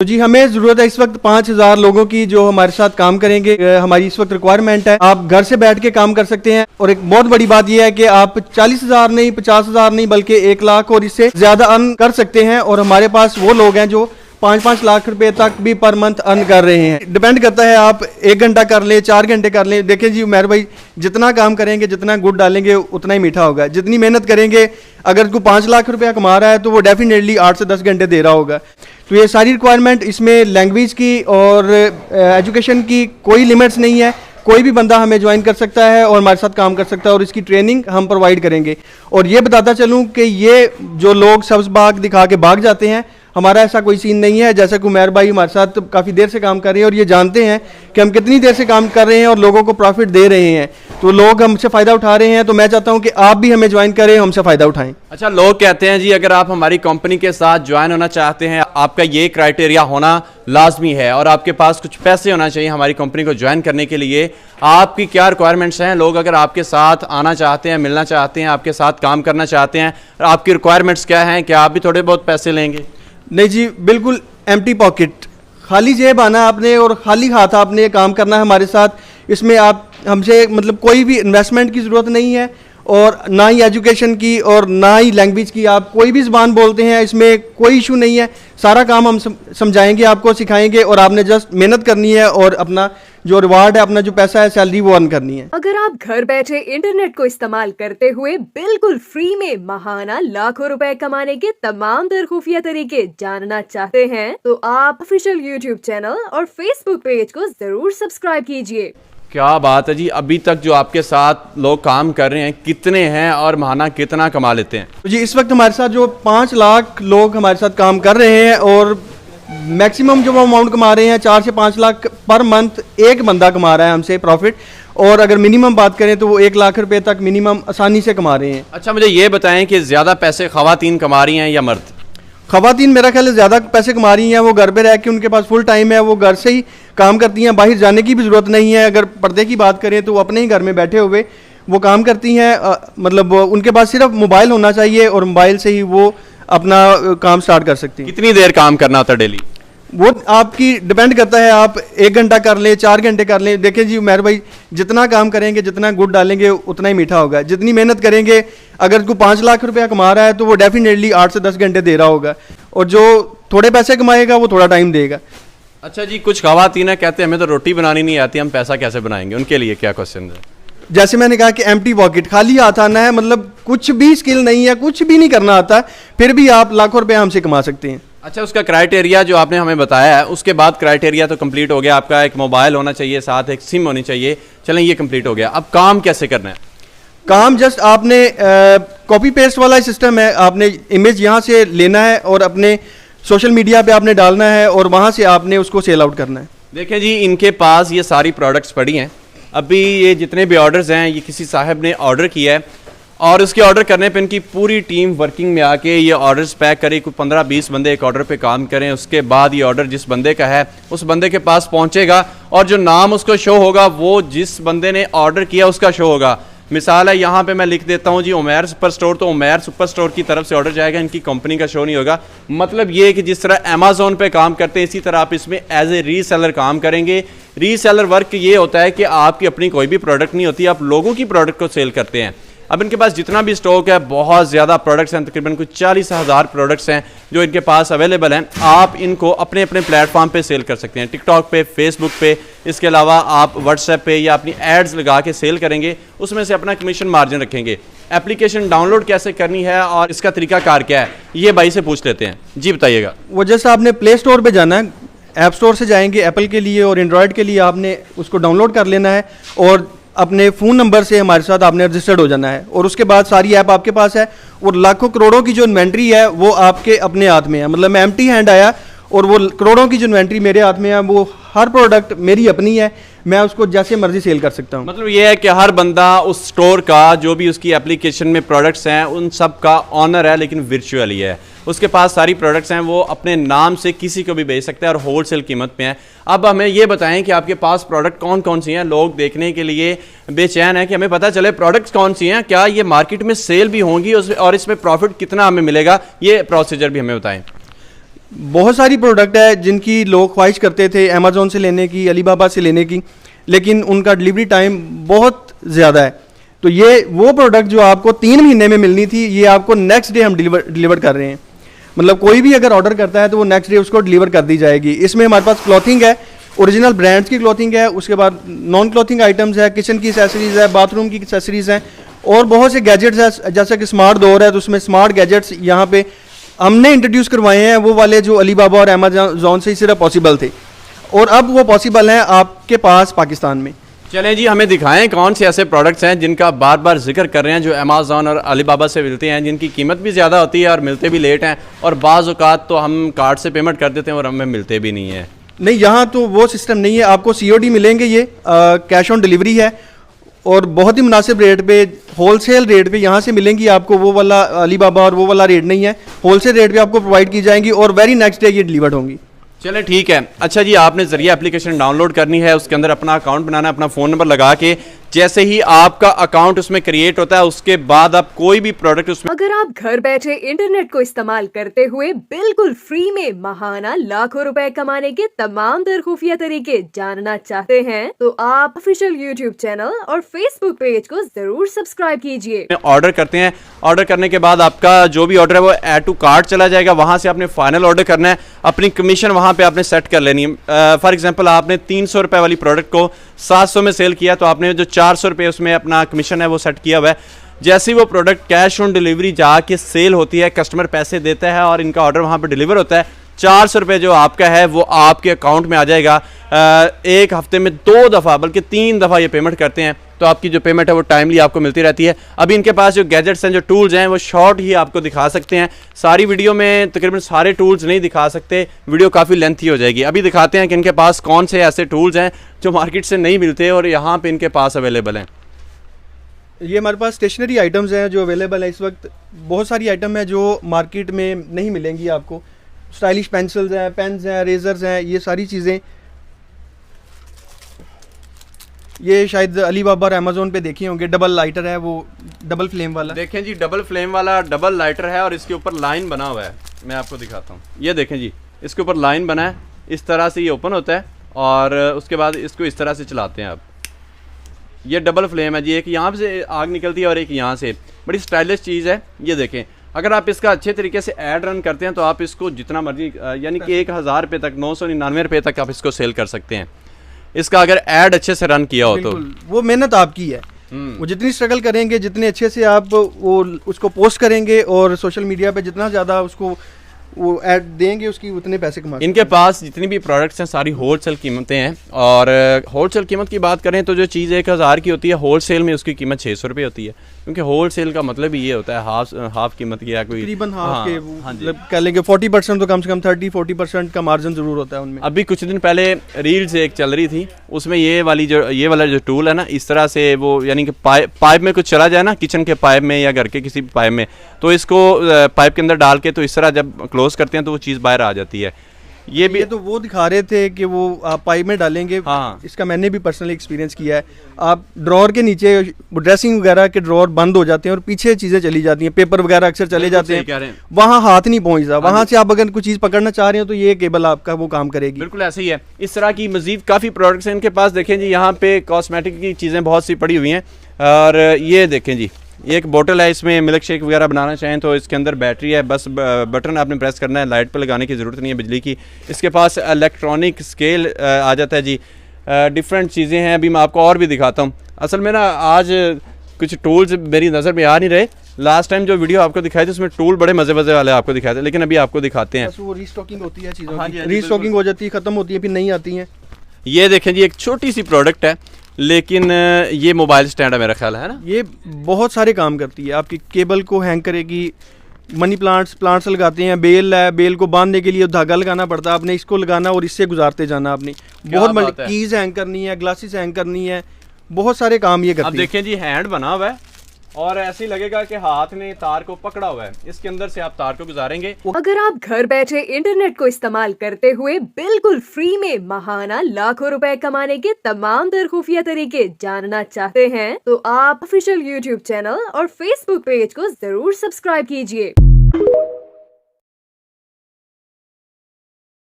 तो जी हमें ज़रूरत है इस वक्त 5,000 लोगों की जो हमारे साथ काम करेंगे। हमारी इस वक्त रिक्वायरमेंट है। आप घर से बैठ के काम कर सकते हैं और एक बहुत बड़ी बात यह है कि आप 40,000 नहीं 50,000 नहीं बल्कि 1 लाख और इससे ज़्यादा अर्न कर सकते हैं। और हमारे पास वो लोग हैं जो 5-5 लाख रुपए तक भी पर मंथ अर्न कर रहे हैं। डिपेंड करता है आप 1 घंटा कर लें 4 घंटे कर लें। देखें जी उमैर भाई, जितना काम करेंगे जितना गुड़ डालेंगे उतना ही मीठा होगा। जितनी मेहनत करेंगे, अगर कोई 5 लाख रुपया कमा रहा है तो वो डेफिनेटली 8 से 10 घंटे दे रहा होगा। तो ये सारी रिक्वायरमेंट, इसमें लैंग्वेज की और एजुकेशन की कोई लिमिट्स नहीं है। कोई भी बंदा हमें ज्वाइन कर सकता है और हमारे साथ काम कर सकता है और इसकी ट्रेनिंग हम प्रोवाइड करेंगे। और ये बताता चलूँ कि ये जो लोग सब्ज़ बाग दिखा के भाग जाते हैं, हमारा ऐसा कोई सीन नहीं है। जैसा कि उमैर भाई हमारे साथ काफ़ी देर से काम कर रहे हैं और ये जानते हैं कि हम कितनी देर से काम कर रहे हैं और लोगों को प्रॉफिट दे रहे हैं, तो लोग हमसे फ़ायदा उठा रहे हैं। तो मैं चाहता हूं कि आप भी हमें ज्वाइन करें, हमसे फ़ायदा उठाएं। अच्छा, लोग कहते हैं जी अगर आप हमारी कंपनी के साथ ज्वाइन होना चाहते हैं, आपका ये क्राइटेरिया होना लाजमी है और आपके पास कुछ पैसे होना चाहिए हमारी कंपनी को ज्वाइन करने के लिए। आपकी क्या रिक्वायरमेंट्स हैं? लोग अगर आपके साथ आना चाहते हैं, मिलना चाहते हैं, आपके साथ काम करना चाहते हैं, आपकी रिक्वायरमेंट्स क्या हैं? क्या आप भी थोड़े बहुत पैसे लेंगे? नहीं जी, बिल्कुल एम्प्टी पॉकेट, खाली जेब आना आपने और खाली हाथ आपने काम करना है हमारे साथ। इसमें आप हमसे मतलब कोई भी इन्वेस्टमेंट की ज़रूरत नहीं है और ना ही एजुकेशन की और ना ही लैंग्वेज की। आप कोई भी ज़बान बोलते हैं, इसमें कोई इशू नहीं है। सारा काम हम समझाएंगे, आपको सिखाएंगे और आपने जस्ट मेहनत करनी है और अपना जो रिवार्ड है, अपना जो पैसा है, सैलरी, वो अर्न करनी है। अगर आप घर बैठे इंटरनेट को इस्तेमाल करते हुए बिल्कुल फ्री में महाना लाखों रुपए कमाने के तमाम खुफिया तरीके जानना चाहते हैं, तो आप ऑफिशियल यूट्यूब चैनल और फेसबुक पेज को जरूर सब्सक्राइब कीजिए। क्या बात है जी। अभी तक जो आपके साथ लोग काम कर रहे हैं कितने हैं और महाना कितना कमा लेते हैं? जी इस वक्त हमारे साथ जो 5 लाख लोग हमारे साथ काम कर रहे हैं और मैक्सिमम जो वो अमाउंट कमा रहे हैं 4 से 5 लाख पर मंथ एक बंदा कमा रहा है हमसे प्रॉफिट। और अगर मिनिमम बात करें तो वो 1 लाख रुपए तक मिनिमम आसानी से कमा रहे हैं। अच्छा, मुझे ये बताएं कि ज़्यादा पैसे ख़वातीन कमा रही हैं या मर्द? ख़वातीन मेरा ख्याल है ज़्यादा पैसे कमा रही हैं। वो घर पे रह के, उनके पास फुल टाइम है, वो घर से ही काम करती हैं, बाहर जाने की भी ज़रूरत नहीं है। अगर पर्दे की बात करें तो वो अपने ही घर में बैठे हुए वो काम करती हैं। मतलब उनके पास सिर्फ मोबाइल होना चाहिए और मोबाइल से ही वो अपना काम स्टार्ट कर सकती हैं। कितनी देर काम करना होता है डेली? वो आपकी डिपेंड करता है। आप 1 घंटा कर लें 4 घंटे कर लें। देखें जी उमैर भाई, जितना काम करेंगे जितना गुड़ डालेंगे उतना ही मीठा होगा। जितनी मेहनत करेंगे, अगर कोई 5 लाख रुपया कमा रहा है तो वो डेफिनेटली 8 से 10 घंटे दे रहा होगा और जो थोड़े पैसे कमाएगा वो थोड़ा टाइम देगा। अच्छा जी, कुछ ख़वातीन कहते हैं हमें तो रोटी बनानी नहीं आती, हम पैसा कैसे बनाएंगे? उनके लिए क्या क्वेश्चन है? जैसे मैंने कहा कि एम्प्टी पॉकेट, खाली हाथ आना है, मतलब कुछ भी स्किल नहीं है, कुछ भी नहीं करना आता, फिर भी आप लाखों रुपए हमसे कमा सकते हैं। अच्छा, उसका क्राइटेरिया जो आपने हमें बताया है, उसके बाद क्राइटेरिया तो कंप्लीट हो गया। आपका एक मोबाइल होना चाहिए, साथ एक सिम होनी चाहिए। चलें, ये कंप्लीट हो गया। अब काम कैसे करना है? काम जस्ट आपने कॉपी पेस्ट वाला सिस्टम है। आपने इमेज यहाँ से लेना है और अपने सोशल मीडिया पे आपने डालना है और वहाँ से आपने उसको सेल आउट करना है। देखें जी, इनके पास ये सारी प्रोडक्ट्स पड़ी हैं। अभी ये जितने भी ऑर्डर्स हैं, ये किसी साहब ने ऑर्डर किया है और उसके ऑर्डर करने पे इनकी पूरी टीम वर्किंग में आके ये ऑर्डर्स पैक करे। कोई 15-20 बंदे एक ऑर्डर पे काम करें। उसके बाद ये ऑर्डर जिस बंदे का है उस बंदे के पास पहुंचेगा और जो नाम उसको शो होगा वो जिस बंदे ने ऑर्डर किया उसका शो होगा। मिसाल है, यहाँ पे मैं लिख देता हूँ जी उमैर सुपर स्टोर, तो उमैर सुपर स्टोर की तरफ से ऑर्डर जाएगा, इनकी कंपनी का शो नहीं होगा। मतलब ये कि जिस तरह अमेज़ॉन पे काम करते हैं इसी तरह आप इसमें एज ए रीसेलर काम करेंगे। रीसेलर वर्क ये होता है कि आपकी अपनी कोई भी प्रोडक्ट नहीं होती, आप लोगों की प्रोडक्ट को सेल करते हैं। अब इनके पास जितना भी स्टॉक है, बहुत ज़्यादा प्रोडक्ट्स हैं, तकरीबन कुछ 40,000 प्रोडक्ट्स हैं जो इनके पास अवेलेबल हैं। आप इनको अपने अपने प्लेटफॉर्म पे सेल कर सकते हैं, टिकटॉक पे, फेसबुक पे। इसके अलावा आप व्हाट्सएप पे या अपनी एड्स लगा के सेल करेंगे, उसमें से अपना कमीशन मार्जिन रखेंगे। एप्लीकेशन डाउनलोड कैसे करनी है और इसका तरीकाकार क्या है, ये भाई से पूछ लेते हैं। जी बताइएगा। वो जैसे आपने प्ले स्टोर पर जाना है, ऐप स्टोर से जाएंगे, एप्पल के लिए और एंड्रॉयड के लिए आपने उसको डाउनलोड कर लेना है और अपने फ़ोन नंबर से हमारे साथ आपने रजिस्टर्ड हो जाना है और उसके बाद सारी ऐप आपके पास है और लाखों करोड़ों की जो इन्वेंट्री है वो आपके अपने हाथ में है। मतलब मैं एम्प्टी हैंड आया और वो करोड़ों की जो इन्वेंट्री मेरे हाथ में है, वो हर प्रोडक्ट मेरी अपनी है, मैं उसको जैसे मर्जी सेल कर सकता हूँ। मतलब ये है कि हर बंदा उस स्टोर का जो भी उसकी एप्लीकेशन में प्रोडक्ट्स हैं उन सब का ऑनर है, लेकिन वर्चुअली है। उसके पास सारी प्रोडक्ट्स हैं, वो अपने नाम से किसी को भी बेच सकता है और होलसेल कीमत पे हैं। अब हमें ये बताएं कि आपके पास प्रोडक्ट कौन कौन सी हैं? लोग देखने के लिए बेचैन है कि हमें पता चले प्रोडक्ट्स कौन सी हैं, क्या ये मार्केट में सेल भी होंगी और इसमें प्रॉफिट कितना हमें मिलेगा, ये प्रोसीजर भी हमें बताएं। बहुत सारी प्रोडक्ट है जिनकी लोग ख्वाहिश करते थे अमेज़ोन से लेने की, अलीबाबा से लेने की, लेकिन उनका डिलीवरी टाइम बहुत ज़्यादा है। तो ये वो प्रोडक्ट जो आपको 3 महीने में मिलनी थी, ये आपको नेक्स्ट डे हम डिलीवर कर रहे हैं। मतलब कोई भी अगर ऑर्डर करता है तो वो नेक्स्ट डे उसको डिलीवर कर दी जाएगी। इसमें हमारे पास क्लॉथिंग है, ओरिजिनल ब्रांड्स की क्लॉथिंग है, उसके बाद नॉन क्लॉथिंग आइटम्स है, किचन की एक्सेसरीज़ है, बाथरूम की एक्सेसरीज़ हैं, और बहुत से गैजेट्स हैं। जैसा कि स्मार्ट दौर है तो उसमें स्मार्ट गैजेट्स यहाँ पे हमने इंट्रोड्यूस करवाए हैं, वो वाले जो अलीबाबा और अमेज़ॉन से ही सिर्फ पॉसिबल थे, और अब वो पॉसिबल हैं आपके पास पाकिस्तान में। चलें जी, हमें दिखाएं कौन से ऐसे प्रोडक्ट्स हैं जिनका बार बार जिक्र कर रहे हैं, जो अमेज़ॉन और अलीबाबा से मिलते हैं, जिनकी कीमत भी ज़्यादा होती है और मिलते भी लेट हैं, और बाज़ औक़ात तो हम कार्ड से पेमेंट कर देते हैं और हमें मिलते भी नहीं है। नहीं, यहाँ तो वो सिस्टम नहीं है, आपको COD मिलेंगे, ये कैश ऑन डिलीवरी है, और बहुत ही मुनासिब रेट पे, होलसेल रेट पे यहाँ से मिलेंगी आपको। वो वाला अलीबाबा और वो वाला रेट नहीं है, होलसेल रेट पे आपको प्रोवाइड की जाएंगी और वेरी नेक्स्ट डे ये डिलीवर्ड होंगी। चलें ठीक है। अच्छा जी, आपने ज़रिया एप्लीकेशन डाउनलोड करनी है, उसके अंदर अपना अकाउंट बनाना है, अपना फ़ोन नंबर लगा के जैसे ही आपका अकाउंट उसमें क्रिएट होता है उसके बाद आप कोई भी प्रोडक्ट उसमें, अगर आप घर बैठे इंटरनेट को इस्तेमाल करते हुए बिल्कुल फ्री में माहाना लाखों रुपए कमाने के तमाम तर खुफिया तरीके जानना चाहते हैं तो आप ऑफिशियल यूट्यूब चैनल और फेसबुक पेज को जरूर सब्सक्राइब कीजिए। ऑर्डर करते हैं। ऑर्डर करने के बाद आपका जो भी ऑर्डर है वो ऐड टू कार्ट चला जाएगा, वहां से आपने फाइनल ऑर्डर करना है, अपनी कमीशन वहां पे आपने सेट कर लेनी है। फॉर एग्जांपल आपने 300 रुपए वाली प्रोडक्ट को 700 में सेल किया तो आपने जो 400 रुपये उसमें अपना कमीशन है वो सेट किया हुआ है। जैसे ही वो प्रोडक्ट कैश ऑन डिलीवरी जाके सेल होती है, कस्टमर पैसे देता है और इनका ऑर्डर वहाँ पे डिलीवर होता है, 400 रुपये जो आपका है वो आपके अकाउंट में आ जाएगा। एक हफ्ते में 2 दफ़ा बल्कि 3 दफ़ा ये पेमेंट करते हैं तो आपकी जो पेमेंट है वो टाइमली आपको मिलती रहती है। अभी इनके पास जो गैजेट्स हैं, जो टूल्स हैं, वो शॉर्ट ही आपको दिखा सकते हैं। सारी वीडियो में तकरीबन सारे टूल्स नहीं दिखा सकते, वीडियो काफ़ी लेंथी हो जाएगी। अभी दिखाते हैं कि इनके पास कौन से ऐसे टूल्स हैं जो मार्केट से नहीं मिलते और यहाँ पे इनके पास अवेलेबल हैं। ये हमारे पास स्टेशनरी आइटम्स हैं जो अवेलेबल है इस वक्त। बहुत सारी आइटम है जो मार्केट में नहीं मिलेंगी आपको। स्टाइलिश पेंसिल्स हैं, पेन्स हैं, रेजर्स हैं, ये सारी चीज़ें ये शायद अलीबाबा और अमेज़ॉन पे देखे होंगे। डबल लाइटर है, वो डबल फ्लेम वाला। देखें जी, डबल फ्लेम वाला डबल लाइटर है और इसके ऊपर लाइन बना हुआ है। मैं आपको दिखाता हूँ, ये देखें जी, इसके ऊपर लाइन बना है, इस तरह से ये ओपन होता है और उसके बाद इसको इस तरह से चलाते हैं आप। ये डबल फ्लेम है जी, एक यहाँ से आग निकलती है और एक यहाँ से। बड़ी स्टाइलिश चीज़ है, ये देखें। अगर आप इसका अच्छे तरीके से ऐड रन करते हैं तो आप इसको जितना मर्जी यानी कि 1000 रुपये तक, 999 रुपये तक आप इसको सेल कर सकते हैं, इसका अगर ऐड अच्छे से रन किया हो तो। वो मेहनत आपकी है, वो जितनी स्ट्रगल करेंगे, जितने अच्छे से आप वो उसको पोस्ट करेंगे और सोशल मीडिया पे जितना ज़्यादा उसको वो ऐड देंगे उसकी उतने पैसे कमा। इनके पास जितनी भी प्रोडक्ट्स हैं सारी होलसेल कीमतें हैं, और होलसेल कीमत की बात करें तो जो चीज़ 1000 की होती है होलसेल में उसकी कीमत 600 रुपये होती है, क्योंकि होलसेल का मतलब ही ये होता है हाफ कीमत की, या कोई तकरीबन हाफ के, मतलब कह लेंगे 40% तो कम से कम 30-40% का मार्जिन ज़रूर होता है उनमें। अभी कुछ दिन पहले रील्स एक चल रही थी, उसमें ये वाला जो टूल है ना, इस तरह से वो यानी कि पाइप में कुछ चला जाए ना, किचन के पाइप में या घर के किसी पाइप में, तो इसको पाइप के अंदर डाल के तो इस तरह जब क्लोज करते हैं तो वो चीज़ बाहर आ जाती है। ये भी तो वो दिखा रहे थे कि वो आप पाइप में डालेंगे। हाँ, इसका मैंने भी पर्सनली एक्सपीरियंस किया है। आप ड्रॉर के नीचे ड्रेसिंग वगैरह के ड्रॉर बंद हो जाते हैं और पीछे चीज़ें चली जाती हैं, पेपर वगैरह अक्सर चले जाते हैं, वहाँ हाथ नहीं पहुँचता। वहाँ से आप अगर कोई चीज़ पकड़ना चाह रहे हो तो ये केबल आपका वो काम करेगी। बिल्कुल ऐसे ही है। इस तरह की मजीद काफ़ी प्रोडक्ट्स हैं इनके पास। देखें जी, यहाँ पे कॉस्मेटिक की चीज़ें बहुत सी पड़ी हुई हैं, और ये देखें जी, एक बोतल है, इसमें मिल्क शेक वगैरह बनाना चाहें तो इसके अंदर बैटरी है, बस बटन आपने प्रेस करना है, लाइट पर लगाने की ज़रूरत नहीं है बिजली की। इसके पास इलेक्ट्रॉनिक स्केल आ जाता है जी, डिफरेंट चीज़ें हैं। अभी मैं आपको और भी दिखाता हूँ। असल में ना आज कुछ टूल्स मेरी नज़र में आ नहीं रहे। लास्ट टाइम जो वीडियो आपको दिखाई थी उसमें टूल बड़े मज़े वाले आपको दिखाए थे, लेकिन अभी आपको दिखाते हैं। वो रीस्टॉकिंग होती है चीज़ों की, रीस्टॉकिंग हो जाती है, ख़त्म होती है, फिर नहीं आती हैं। ये देखें जी, एक छोटी सी प्रोडक्ट है, लेकिन ये मोबाइल स्टैंड है मेरा ख्याल है ना। ये बहुत सारे काम करती है, आपकी केबल को हैंग करेगी। मनी प्लांट्स लगाते हैं, बेल है, बेल को बांधने के लिए धागा लगाना पड़ता है, आपने इसको लगाना और इससे गुजारते जाना। आपने बहुत कीज हैंग करनी है, ग्लासेस हैंग करनी है, बहुत सारे काम ये करती है। अब देखें जी, हैंड बना हुआ है और ऐसे ही लगेगा कि हाथ ने तार को पकड़ा हुआ है, इसके अंदर से आप तार को गुजारेंगे। अगर आप घर बैठे इंटरनेट को इस्तेमाल करते हुए बिल्कुल फ्री में माहाना लाखों रुपए कमाने के तमाम तर खुफिया तरीके जानना चाहते हैं तो आप ऑफिशियल यूट्यूब चैनल और फेसबुक पेज को जरूर सब्सक्राइब कीजिए।